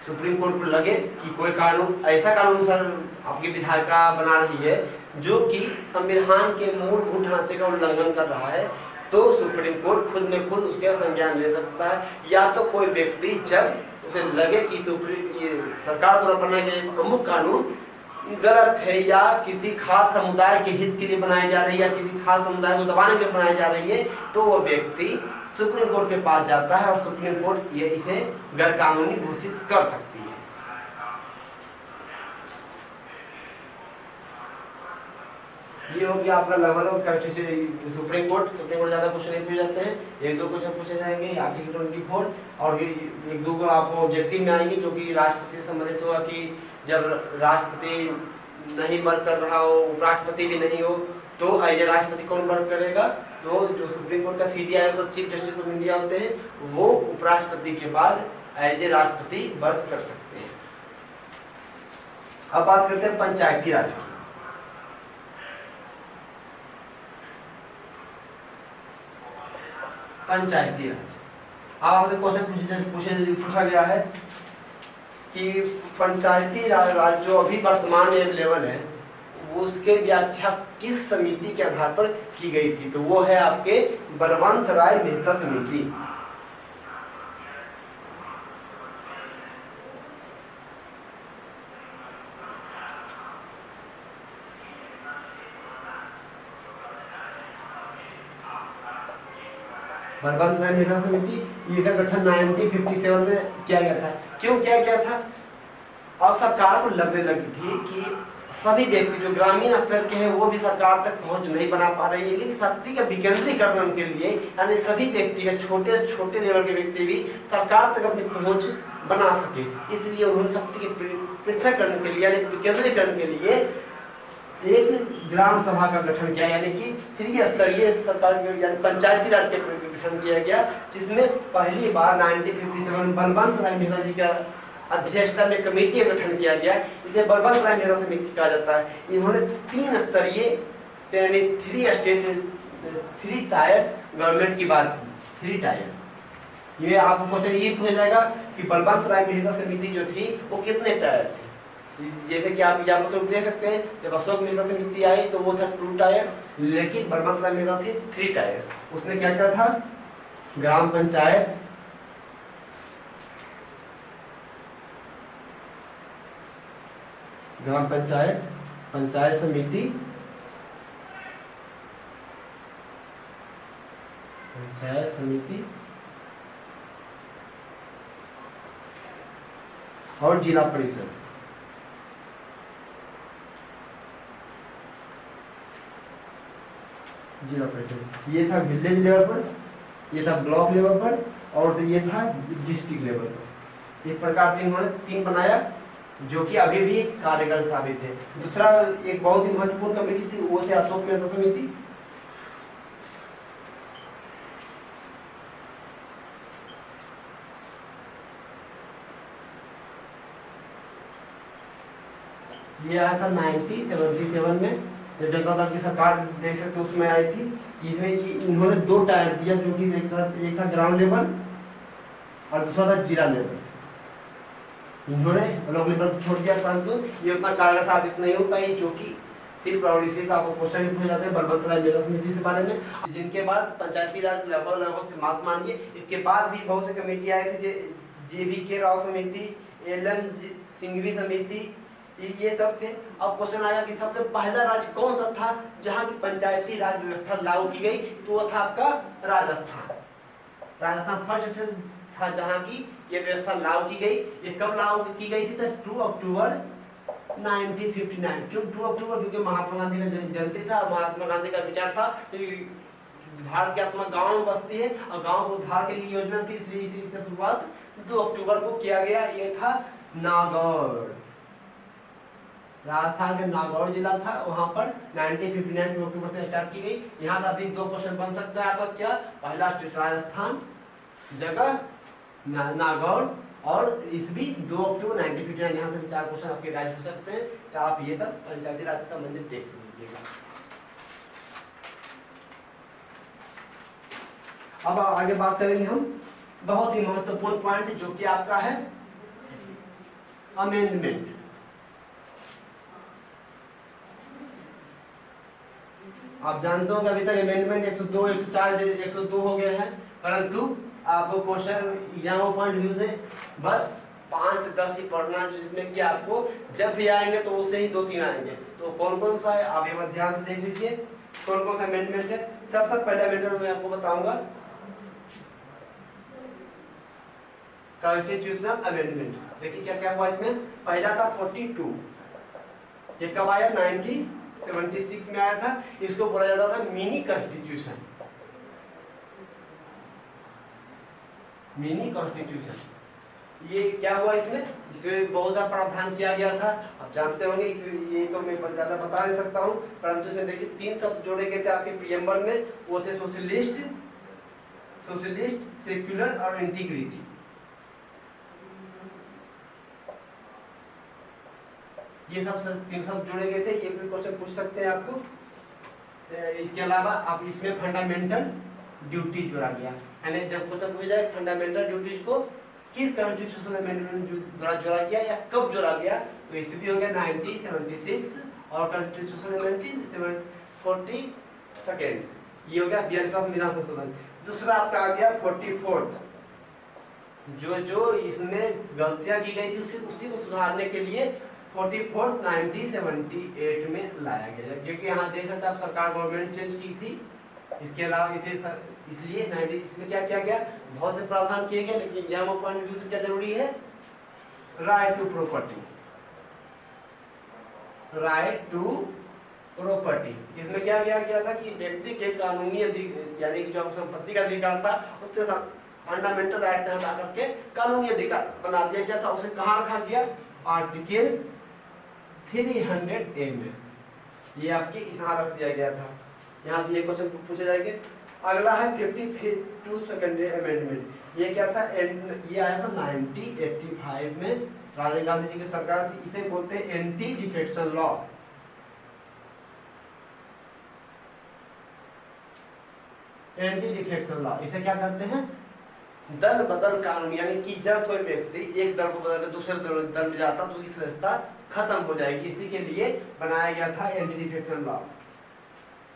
सुप्रीम कोर्ट को लगे कि कोई कानून, ऐसा कानून सर आपकी विधायिका बना रही है जो कि संविधान के मूलभूत ढांचे का उल्लंघन कर रहा है, तो सुप्रीम कोर्ट खुद में खुद उसका संज्ञान ले सकता है। या तो कोई व्यक्ति जब उसे लगे कि सरकार द्वारा बनाए गए अमुक कानून गलत है या किसी खास समुदाय के हित के लिए बनाई जा रही है या किसी खास समुदाय को दबाने के लिए बनाई जा रही है, तो वो व्यक्ति सुप्रीम कोर्ट के पास जाता है और सुप्रीम कोर्ट ये इसे गैर कानूनी घोषित कर सकती है। ये हो गया आपका लेवल ऑफ सुप्रीम कोर्ट ज्यादा क्वेश्चन नहीं पूछे जाते हैं, 1-2 क्वेश्चन पूछे जाएंगे आर्टिकल 24 और 1-2 को आपको ऑब्जेक्टिव में आएंगे जो कि राष्ट्रपति से संबंधित होगा कि जब राष्ट्रपति नहीं वर्क कर रहा हो, उपराष्ट्रपति भी नहीं हो, तो एज ए राष्ट्रपति कौन वर्क करेगा, तो जो सुप्रीम कोर्ट का CJI तो चीफ जस्टिस ऑफ इंडिया होते हैं, वो उपराष्ट्रपति के बाद एज ए राष्ट्रपति वर्क कर सकते हैं। अब बात करते हैं पंचायती राज की। पंचायती राज, आपसे क्वेश्चन पूछा गया है कि पंचायती राज जो अभी वर्तमान लेवल है उसके व्याख्या किस समिति के आधार पर की गई थी, तो वो है आपके बलवंत राय मेहता समिति। बलवंत राय मेहता समिति, इसका गठन 1957 में किया गया था। क्यों किया गया था? अब सरकार को लगने लगी थी कि सभी व्यक्ति जो ग्रामीण स्तर के हैं वो भी सरकार तक पहुंच नहीं बना पा रहे हैं, लेकिन शक्ति का विकेंद्रीकरण के लिए यानी सभी व्यक्ति छोटे छोटे लेवल के व्यक्ति भी सरकार तक अपनी पहुंच बना सके, इसलिए उन्होंने शक्ति के पृथक्करण के लिए यानी विकेंद्रीकरण के लिए एक ग्राम सभा का गठन किया, यानी कि त्रिस्तरीय सरकार यानी पंचायती राज का गठन किया गया, जिसमें पहली बार 1957 बलवंत राय मेहता जी का अध्यक्षता में कमेटी का गठन किया गया। इसे बलवंत राय मेहता समिति कहा जाता है। इन्होंने 3 स्तरीय यानी 3 टायर गवर्नमेंट की बात की, 3 टायर ये आपको क्वेश्चन ये पूछा जाएगा कि बलवंत राय मेहता समिति जो थी वो कितने टायर थी। जैसे कि आप एग्जाम्पल से दे सकते हैं, जब अशोक मेहता समिति आई तो वो था 2 टायर, लेकिन बलवंत राय मेहता थी 3 टायर। उसने क्या क्या था, ग्राम पंचायत, ग्राम पंचायत, पंचायत समिति, पंचायत समिति और जिला परिषद। जिला परिषद ये था विलेज लेवल पर, ये था ब्लॉक लेवल पर, और ये था डिस्ट्रिक्ट लेवल पर। इस प्रकार से इन्होंने 3 बनाया जो कि अभी भी कार्यगर साबित है। दूसरा एक बहुत ही महत्वपूर्ण कमेटी थी, वो थे अशोक मेहता समिति। ये आया था 1977 में, जब जनता दल की सरकार देख सकते उसमें आई थी। इसमें इन्होंने 2 टायर दिया, जो कि एक था ग्राउंड लेवल और दूसरा था जिला लेवल। इन्होंने ब्लॉक लेवल छोड़ दिया, परंतु ये उतना कारगर साबित नहीं हो पाई, जो कि सिर्फ और इसी का आपको क्वेश्चन भी पूछे जाते हैं बलवंत राय मेहता समिति के बारे में। जिनके बाद पंचायती राज लगभग समाप्त मानिए। इसके बाद भी बहुत से कमेटी आए थे, JVK राव समिति, LM सिंघवी समिति, ये सब थे। अब क्वेश्चन आया कि सबसे पहला राज्य कौन सा था जहाँ की पंचायती राज व्यवस्था लागू की गई, तो वो था आपका राजस्थान। राजस्थान फर्स्ट था जहाँ की ये व्यवस्था लागू की गई। ये कब लागू की गई थी? 2 अक्टूबर 1959। क्यों 2 अक्टूबर? क्योंकि महात्मा गांधी का जयंती था। महात्मा गांधी का विचार था कि भारत की आत्मा गांव में बसती है और गांव को उद्धार के लिए योजना थी, इसलिए इसकी शुरुआत 2 अक्टूबर को किया गया। ये था नागौर, राजस्थान का नागौर जिला था, वहां पर 1959 2 अक्टूबर से स्टार्ट की गई। यहाँ का भी 2 क्वेश्चन बन सकता है आपका। क्या? पहला राजस्थान, जगह नागौर, और ईस्वी 2 अक्टूबर 1959। यहाँ से 4 क्वेश्चन आपके राइट हो सकते हैं। तो आप ये सब पंचायती राज से संबंधित देख लीजिएगा। अब आगे बात करेंगे हम बहुत ही महत्वपूर्ण पॉइंट, जो कि आपका है अमेंडमेंट। आप जानते हो कि अभी तक अमेंडमेंट 102, 104, 102 हो गए हैं, परंतु आपको क्वेश्चन एग्जाम पॉइंट व्यू से बस 5 से 10 ही पढ़ना है, जिसमें कि आपको जब भी आएंगे तो उससे ही 2-3 आएंगे। तो कौन कौन सा है आप एक बार ध्यान से देख लीजिए, कौन कौन सा अमेंडमेंट है। सबसे पहले अमेंडमेंट मैं आपको बताऊंगा कॉन्स्टिट्यूशनल अमेंडमेंट। देखिए क्या क्या हुआ इसमें। पहला था 42, ये कब आया? 1976 में आया था। इसको बोला जाता था मिनी कॉन्स्टिट्यूशन, मिनी कॉन्स्टिट्यूशन। ये क्या हुआ इसमें? इसमें बहुत सारा प्रावधान किया गया था, आप जानते होंगे। ये तो मैं ज्यादा बता नहीं सकता हूँ, परंतु इसमें देखिए 3 शब्द जोड़े गए थे आपके प्रियम्बल में। वो थे सोशलिस्ट, सेक्युलर और इंटीग्रिटी। ये सब 3 शब्द जोड़े गए थे। ये भी क्वेश्चन पूछ सकते हैं आपको। इसके अलावा आप इसमें फंडामेंटल ड्यूटी जोड़ा गया, यानी जब क्वेश्चन पूछा जाए फंडामेंटल ड्यूटीज को किस कॉन्स्टिट्यूशनल अमेंडमेंट द्वारा जोड़ा गया या कब जोड़ा गया, तो इसमें हो गया 1976 और कॉन्स्टिट्यूशनल अमेंडमेंट 42, ये हो गया 42वां संविधान संशोधन। दूसरा आपका आ गया 44, जो इसमें गलतियां की गई थी उसी को सुधारने के लिए 44 1978 में लाया गया, क्योंकि यहाँ देख सकते आप सरकार गवर्नमेंट चेंज की थी। इसके अलावा इसलिए इसमें क्या किया गया, बहुत से प्रावधान किए गए, लेकिन यहाँ पॉइंट व्यू से क्या जरूरी है? Right to property, right to property. इसमें क्या किया गया था कि व्यक्ति के कानूनी यानी कि जो संपत्ति का अधिकार था उससे फंडामेंटल राइट से हटा करके कानूनी अधिकार बना दिया गया था। उसे कहाँ रखा गया? आर्टिकल 300A में, ये आपके यहाँ रख दिया गया था। यहाँ ये क्वेश्चन पूछे जाएंगे। अगला है 52 सेकेंडरी अमेंडमेंट। ये क्या था? ये आया था 1985 में, राजीव गांधी जी की सरकार थी। इसे बोलते हैं anti defection law. Anti defection law इसे क्या कहते हैं? दल बदल कानून, यानी कि जब कोई व्यक्ति एक दल को बदल दूसरे दल में जाता तो उसकी सदस्यता खत्म हो जाएगी। इसी के लिए बनाया गया था एंटी डिफेक्शन लॉ,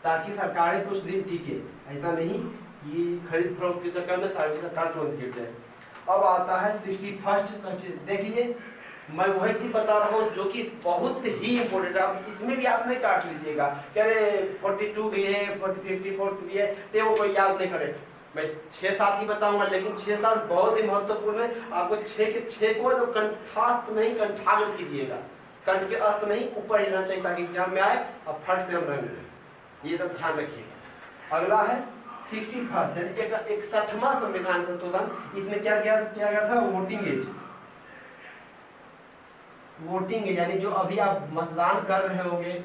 ताकि सरकारें कुछ दिन टिके। ऐसा नहीं कि खरीद फरोख्त के चक्कर में सारी सरकार तुरंत गिर जाए। अब आता है 61st। देखिए मैं वही चीज बता रहा हूँ जो कि बहुत ही इंपॉर्टेंट है। अब इसमें भी आप नहीं काट लीजिएगा, कह रहे 42 भी है, 54 भी है, तो वो कोई याद नहीं करे। मैं 6-7 ही बताऊंगा, लेकिन 6-7 बहुत ही महत्वपूर्ण है। आपको 6 के 6 को तो कंठास्थ नहीं कंठाग्र कीजिएगा, कंठ के अस्त नहीं ऊपर ही रहना चाहिए, ताकि एग्जाम में आए और फट से हम रंग लें। ये तो ध्यान रखिएगा। अगला है 61st, 61वां संविधान संशोधन। इसमें क्या किया गया था? Voting as. वोटिंग एज यानी जो अभी आप मतदान कर रहे होंगे,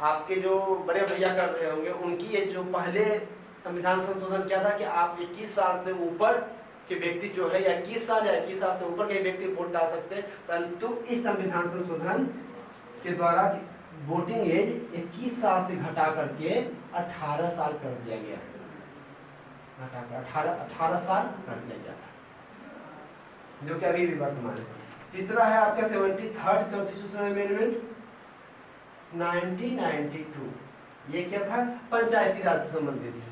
आपके जो बड़े भैया कर रहे होंगे, उनकी एज जो पहले संविधान संशोधन क्या था कि आप 21 साल से ऊपर के व्यक्ति जो है, या 21 साल या 21 साल से ऊपर के व्यक्ति वोट डाल सकते हैं। परंतु इस संविधान संशोधन के द्वारा वोटिंग एज 21 साल से घटा करके 18 साल कर दिया गया, घटाकर 18 साल कर दिया गया था, जो कि अभी भी वर्तमान है। तीसरा है आपका 73rd कॉन्स्टिट्यूशनल अमेंडमेंट 1992। ये क्या था? पंचायती राज से संबंधित है,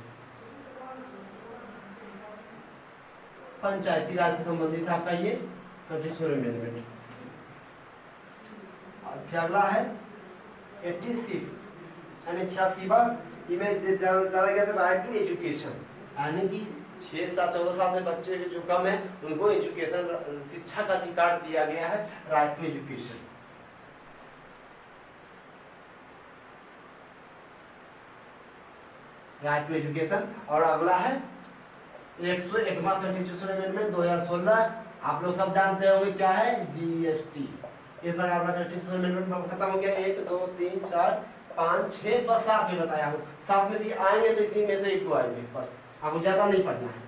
पंचायती राज से संबंधित है आपका ये कॉन्स्टिट्यूशनल अमेंडमेंट। फिर अगला है 86 यानी 86वां, इमें डाला गया था राइट टू एजुकेशन, यानी कि 6-14 साल से बच्चे जो कम है उनको एजुकेशन, शिक्षा का अधिकार दिया गया है, right to education. Right to education. और अगला है 101वां कॉन्स्टिट्यूशनल अमेंडमेंट 2016। आप लोग सब जानते होंगे क्या है? जीएसटी। इस बार आपका कॉन्स्टिट्यूशनल अमेंडमेंट खत्म हो गया। 1 2 3 4 5 6 बस 7 में बताया हूँ, 7 में से आएंगे तो इसी में से 1-2 आएंगे, बस आपको ज्यादा नहीं पढ़ना है।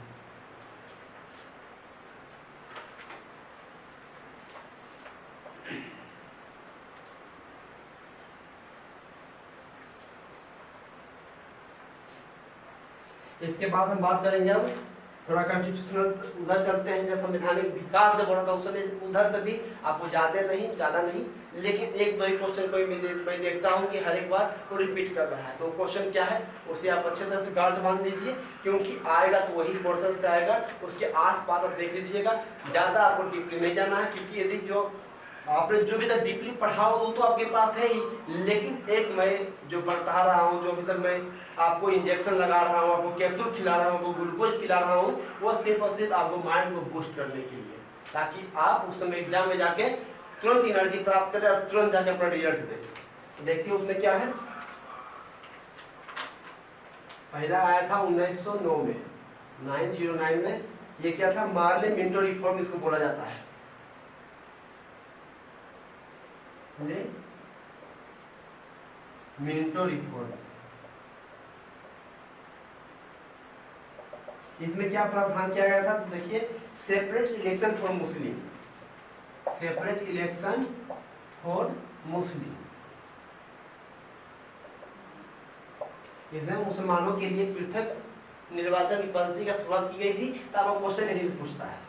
इसके बाद हम बात करेंगे अब थोड़ा कॉन्स्टिट्यूशनल, उधर चलते हैं जब संवैधानिक विकास जब हो रहा था उस समय, उधर से भी आपको ज्यादा नहीं, लेकिन 1-2 क्वेश्चन को मैं देखता हूँ कि हर एक बार वो रिपीट कर रहा है। तो क्वेश्चन क्या है उसे आप अच्छे तरह से गार्ड बांध लीजिए, क्योंकि आएगा तो वही पोर्शन से आएगा, उसके आस पास आप देख लीजिएगा। ज्यादा आपको डीपली नहीं जाना है, क्योंकि यदि जो आपने जो भी तक डीपली पढ़ा हो वो तो आपके पास है ही, लेकिन एक मैं जो बता रहा हूँ, जो अभी तक मैं आपको इंजेक्शन लगा रहा हूँ, आपको कैप्सूल खिला रहा हूँ, आपको ग्लूकोज पिला रहा हूँ, वो सिर्फ और सिर्फ आपको माइंड को बूस्ट करने के लिए, ताकि आप उस समय एग्जाम में जाके तुरंत एनर्जी प्राप्त करें और तुरंत जाके अपना रिजल्ट दें। देखिए उसमें क्या है। पहला आया था 1909 में, 909 में। ये क्या था? मार्ले मिंटो रिफॉर्म इसको बोला जाता है। Minto reform. इसमें क्या प्रावधान किया गया था? तो देखिए, separate election for Muslim, separate election for Muslim. इसमें मुसलमानों के लिए पृथक निर्वाचन की पद्धति का शुरुआत की गई थी। तब वो क्वेश्चन यही पूछता है,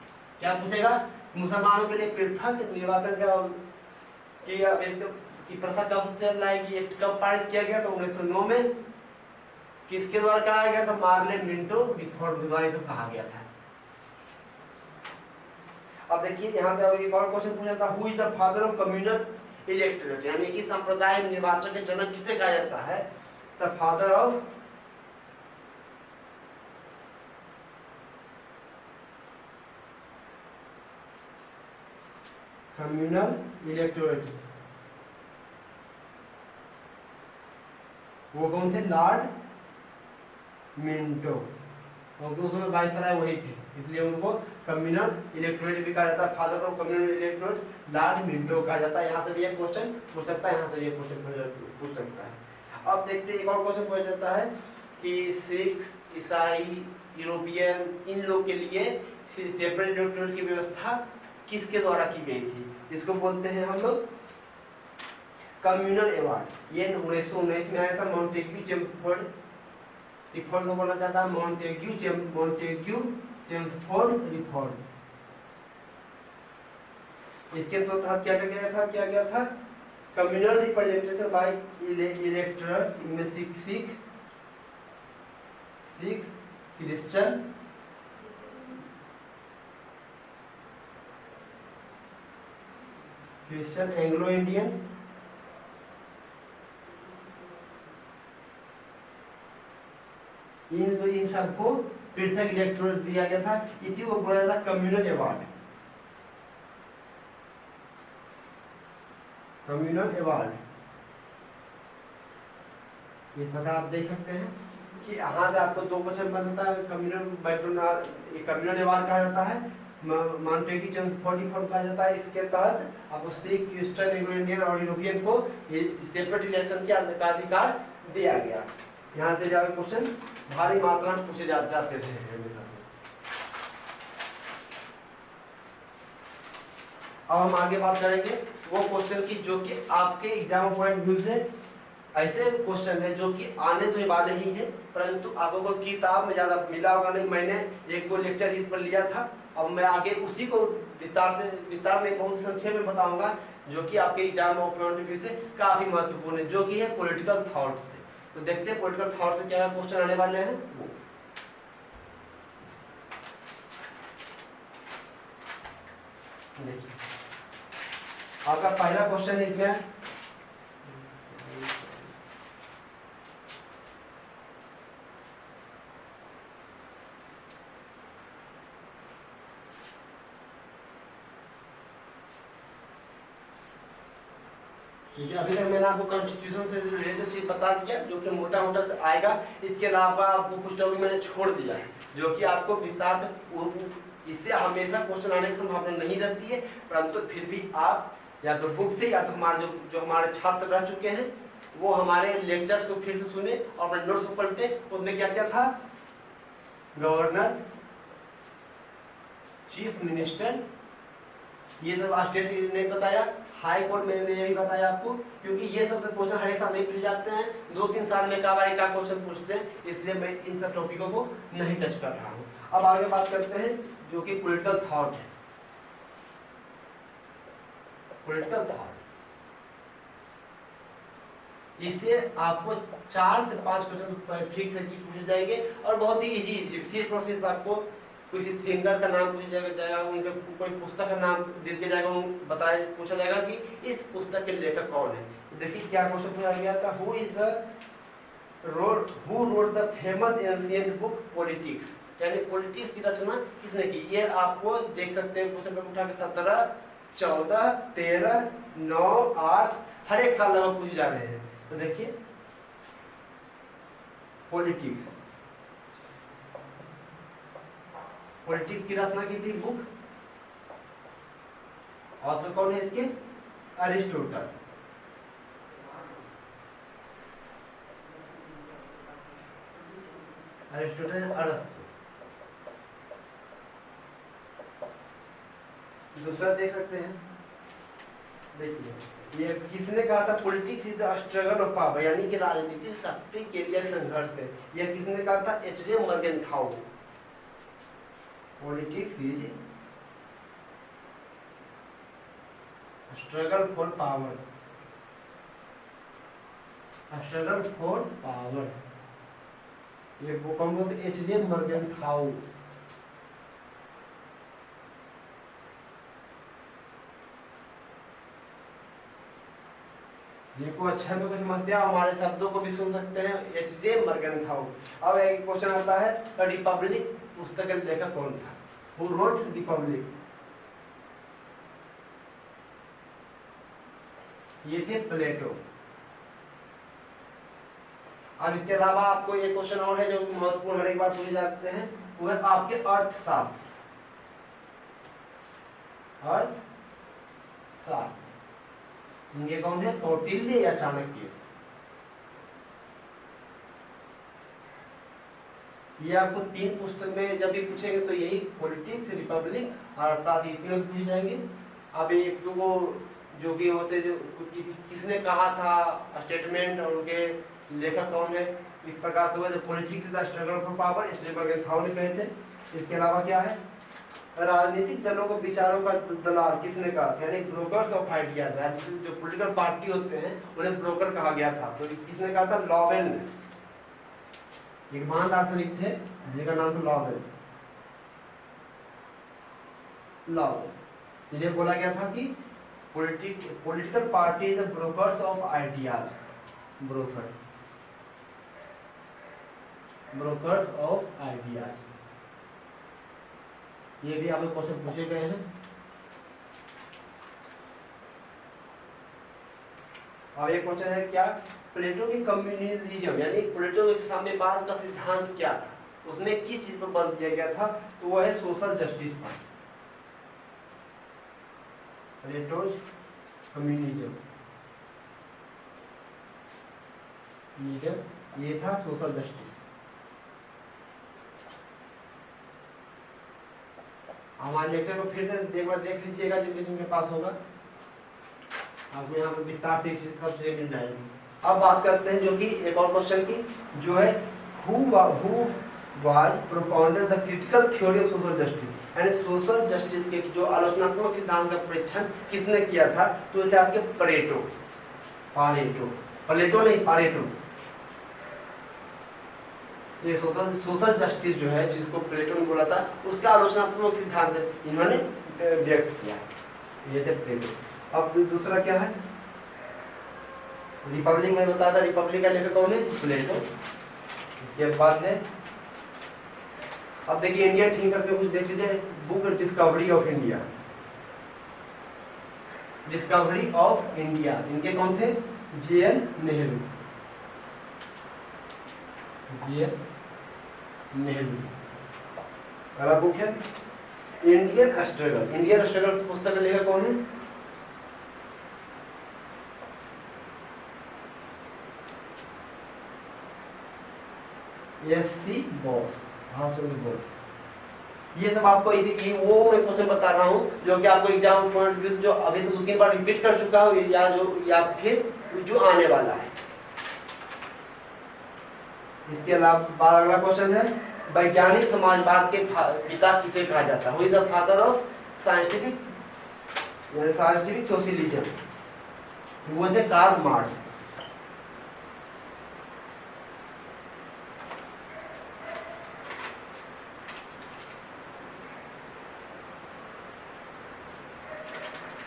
क्या पूछेगा? मुसलमानों के लिए पृथक निर्वाचन का की प्रथा कब से लाएगी, एक्ट कब पारित किया गया? तो 1909 में। किसके द्वारा कराया गया था? मार्ले मिंटो रिफॉर्म के द्वारा इसे कहा गया था। अब देखिए यहाँ से एक और क्वेश्चन पूछा था, who is the father of communal electorate, यानी कि संप्रदाय निर्वाचन के जनक किसे कहा जाता है? The father of communal electorate. वो कौन थे? लॉर्ड मिंटो, क्योंकि उस समय वाइसराय वही थे, इसलिए उनको कम्युनल इलेक्टोरेट भी कहा जाता है। Father of communal electorate Lord Minto कहा जाता है। यहाँ से भी एक क्वेश्चन पूछ सकता है, यहाँ से भी एक क्वेश्चन पूछ सकता है। अब देखते हैं एक और क्वेश्चन पूछा जाता है कि सिख, ईसाई, यूरोपियन, इन लोग के लिए सेपरेट इलेक्टोरेट की व्यवस्था किसके द्वारा की गई थी? इसको बोलते हैं हम लोग कम्युनल अवार्ड। ये 1919 में आया था। मॉन्टेग्यू चेम्सफोर्ड रिफॉर्म को बोला जाता है मॉन्टेग्यू चेम्सफोर्ड रिफॉर्म। इसके तो तहत क्या क्या गया था कम्युनल रिप्रेजेंटेशन बाय इलेक्टर्स इनमें Sikh Christian Anglo Indian in सबको पृथक इलेक्टोरेट दिया गया था। इसी को बोला था कम्युनल अवार्ड। कम्युनल अवार्ड इस प्रकार आप देख सकते हैं कि यहाँ से आपको 2 क्वेश्चन बनता है। कम्युनल अवार्ड कहा जाता है, मॉन्टेगी चेम्सफोर्ड रिफॉर्म कहा जाता है। इसके तहत आपको सिख क्रिश्चियन एंग्लो इंडियन और यूरोपियन को सेपरेट इलेक्शन के अधिकार दिया गया। यहाँ से जाकर क्वेश्चन भारी मात्रा में पूछे जाते थे हमेशा से। अब हम आगे बात करेंगे वो क्वेश्चन की जो कि आपके एग्जाम पॉइंट व्यू से ऐसे क्वेश्चन है जो कि आने तो वाले ही है, परंतु आपको किताब में ज्यादा मिला होगा नहीं। मैंने 1-2 लेक्चर इस पर लिया था। अब मैं आगे उसी को विस्तार में बहुत संक्षेप में बताऊंगा जो कि आपके एग्जाम पॉइंट ऑफ व्यू से काफी महत्वपूर्ण है, जो कि है पॉलिटिकल थॉट से। तो देखते हैं पॉलिटिकल थॉट से क्या क्वेश्चन आने वाले हैं वो। देखिए आपका पहला क्वेश्चन है इसमें ठीक है। अभी तक मैंने आपको कॉन्स्टिट्यूशन से रिलेटेड चीज बता दिया जो कि मोटा मोटा आएगा। इसके अलावा आपको कुछ टॉपिक मैंने छोड़ दिया है जो कि आपको विस्तार से, इससे हमेशा क्वेश्चन आने की संभावना नहीं रहती है, परंतु फिर भी आप या तो बुक से या तो हमारे जो हमारे छात्र रह चुके हैं वो हमारे लेक्चर्स को फिर से सुने और अपने नोट्स को पढ़ते। उसमें क्या क्या था, गवर्नर, चीफ मिनिस्टर, ये सब स्टेट ने बताया। हाई कोर्ट में यही बताया आपको, क्योंकि ये सब क्वेश्चन हर एक साल नहीं पूछे जाते हैं, 2-3 साल में का बार का क्वेश्चन पूछते हैं, इसलिए मैं इन सब टॉपिकों को नहीं टच कर रहा हूँ। अब आगे बात करते हैं जो कि पॉलिटिकल थॉट है। पॉलिटिकल थॉट, इससे आपको 4 से 5 क्वेश्चन फिक्स है कि पूछे जाएंगे और बहुत ही इजी प्रोसेस। आपको किसी थिंकर का नाम पूछा जाएगा, उनके कोई पुस्तक का नाम दे दिया जाएगा, बताया पूछा जाएगा कि इस पुस्तक के लेखक कौन है। देखिए क्या क्वेश्चन पूछा गया था, who wrote the famous ancient book politics, यानी पॉलिटिक्स की रचना किसने की। ये आपको देख सकते हैं क्वेश्चन पेपर उठा के 17, 14, 13, 9, 8 हर एक साल लगभग पूछे जा रहे हैं। तो देखिए पॉलिटिक्स की रचना की थी बुक, ऑथर कौन है इसके, अरिस्टोटल। अरस्तु। दूसरा देख सकते हैं, देखिए ये किसने कहा था, politics is the struggle of power, यानी कि राजनीतिक शक्ति के लिए संघर्ष है। यह किसने कहा था, H J. Morgenthau. Politics is struggle for power, struggle for power, ये कौन बोलते, एच.जे. मर्गेनथाउ। जिनको अच्छा में कोई समस्या हमारे शब्दों को भी सुन सकते हैं, एच.जे. मर्गेनथाउ। अब एक क्वेश्चन आता है, रिपब्लिक पुस्तक का लेखक कौन था, हु रोट रिपब्लिक। ये थे प्लेटो। अब इसके अलावा आपको एक क्वेश्चन और है जो महत्वपूर्ण हर एक बार पूछे जाते हैं, वो है आपके अर्थशास्त्र। ये कौन है, कौटिल्य या चाणक्य। ये आपको 3 पुस्तक में जब भी पूछेंगे तो यही पॉलिटिक्स, रिपब्लिक और अर्थशास्त्र, तीनों पूछे जाएंगे। अब एक दो जो भी होते जो किसने कहा था स्टेटमेंट और उनके लेखक कौन है, इस प्रकार से हुआ। Politics is the struggle for power, इसलिए मर्गेनथाउ ने कहे थे। इसके अलावा क्या है, राजनीतिक दलों को विचारों का दलाल किसने कहा था, यानी ब्रोकर्स ऑफ आइडियाज। जो पॉलिटिकल पार्टी होते हैं उन्हें ब्रोकर कहा गया था, तो किसने कहा था, लॉवेल ने। एक महान दार्शनिक थे जिनका नाम था लॉवेल। लॉवेल, इन्हें बोला गया था कि political party is brokers of ideas, brokers of ideas. ये भी आपको क्वेश्चन पूछे गए हैं। और एक क्वेश्चन है क्या, प्लेटो की कम्युनलिज्म यानी प्लेटो के साम्यवाद का सिद्धांत क्या था, उसने किस चीज पर बल दिया गया था, तो वो है सोशल जस्टिस पर। प्लेटोज कम्युनिज्म, ये था सोशल जस्टिस। हमारे लेक्चर को फिर से एक बार देख लीजिएगा जिनके पास होगा, आपको यहाँ पर विस्तार से सब चीजें मिल जाएगी। अब बात करते हैं जो कि एक और क्वेश्चन की, जो है who was propounder the critical theory of social justice, यानी सोशल जस्टिस के जो आलोचनात्मक सिद्धांत का परीक्षण किसने किया था, तो थे आपके पारेटो नहीं पारेटो। ये सोशल जस्टिस जो है, जिसको प्लेटो ने बोला था, उसका आलोचनात्मक सिद्धांत इन्होंने व्यक्त किया, ये थे प्लेटो। अब दूसरा क्या है, रिपब्लिक में बताया था, रिपब्लिक का लेखक कौन है, प्लेटो। ये बात है। अब देखिए इंडियन थिंकर पे कुछ देख लीजिए, book discovery of India, discovery of India, इनके कौन थे, जे.एन. नेहरू, पहला बुक है इंडियन स्ट्रगल पुस्तक का लेखक कौन है, एस.सी. बोस। ये सब आपको इसी वो मैं क्वेश्चन बता रहा हूँ जो कि आपको एग्जाम पॉइंट ऑफ व्यू जो अभी तो 2-3 बार रिपीट कर चुका हूँ, या फिर जो आने वाला है। इसके अलावा अगला क्वेश्चन है, वैज्ञानिक समाजवाद के पिता किसे कहा जाता है, who is the father of scientific socialism, वो थे कार्ल मार्क्स।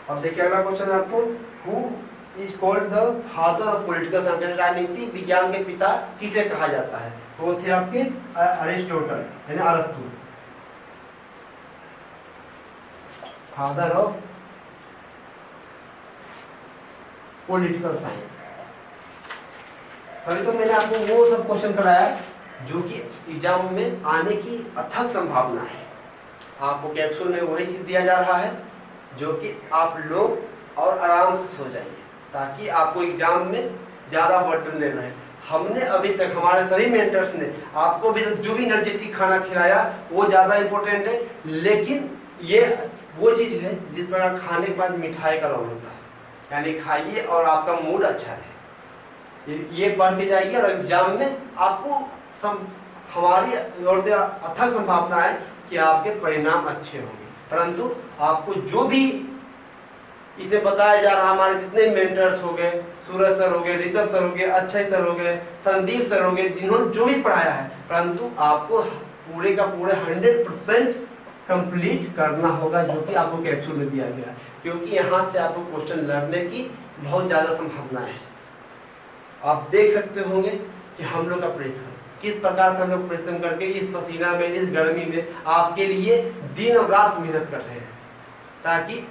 अब देखिए अगला क्वेश्चन है आपको, who is called the father of political science, राजनीति विज्ञान के पिता किसे कहा जाता है, वो थे आपके अरिस्टोटल यानी अरस्तु, फादर ऑफ पॉलिटिकल साइंस। अभी तो मैंने आपको वो सब क्वेश्चन कराया जो कि एग्जाम में आने की अथक संभावना है। आपको कैप्सूल में वही चीज दिया जा रहा है जो कि आप लोग और आराम से सो जाइए, ताकि आपको एग्जाम में ज़्यादा बर्डन नहीं रहे। हमने अभी तक, हमारे सभी मेंटर्स ने आपको अभी तक जो भी एनर्जेटिक खाना खिलाया वो ज़्यादा इम्पोर्टेंट है, लेकिन ये वो चीज़ है जिस प्रकार खाने के बाद मिठाई का रोल होता है, यानी खाइए और आपका मूड अच्छा रहे, ये बढ़ती जाएगी और एग्जाम में आपको हमारी ओर से अथक संभावना है कि आपके परिणाम अच्छे होंगे। परंतु आपको जो भी इसे बताया जा रहा, हमारे जितने मेंटर्स हो गए, सूरज सर हो गए, ऋषभ सर हो गए, अक्षय सर हो गए, संदीप सर हो गए, जिन्होंने जो भी पढ़ाया है, परंतु आपको पूरे का पूरे 100% कंप्लीट करना होगा जो कि आपको कैप्सूल में दिया गया, क्योंकि यहाँ से आपको क्वेश्चन लड़ने की बहुत ज़्यादा संभावना है। आप देख सकते होंगे कि हम लोग का प्रेशर किस प्रकार से हम लोग परिश्रम करके इस पसीना में, इस गर्मी में आपके लिए दिन और रात मेहनत कर रहे हैं, ताकि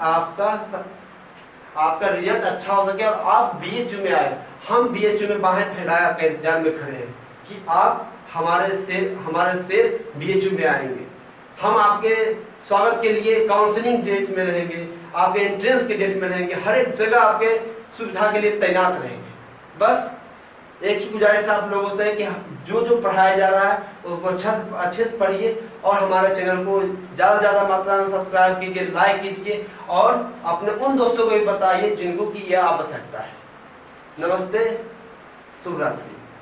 आपका रिजल्ट अच्छा हो सके और आप बीएचयू में आए। हम बीएचयू में बाहें फैलाए आपके इंतजार में खड़े हैं कि आप हमारे से बीएचयू में आएंगे। हम आपके स्वागत के लिए काउंसलिंग डेट में रहेंगे, आपके एंट्रेंस के डेट में रहेंगे, हर एक जगह आपके सुविधा के लिए तैनात रहेंगे। बस एक ही गुजारिश आप लोगों से कि जो जो पढ़ाया जा रहा है उसको अच्छे से पढ़िए और हमारे चैनल को ज़्यादा से ज़्यादा मात्रा में सब्सक्राइब कीजिए, लाइक कीजिए और अपने उन दोस्तों को भी बताइए जिनको कि यह आवश्यकता है। नमस्ते, शुभ रात्रि।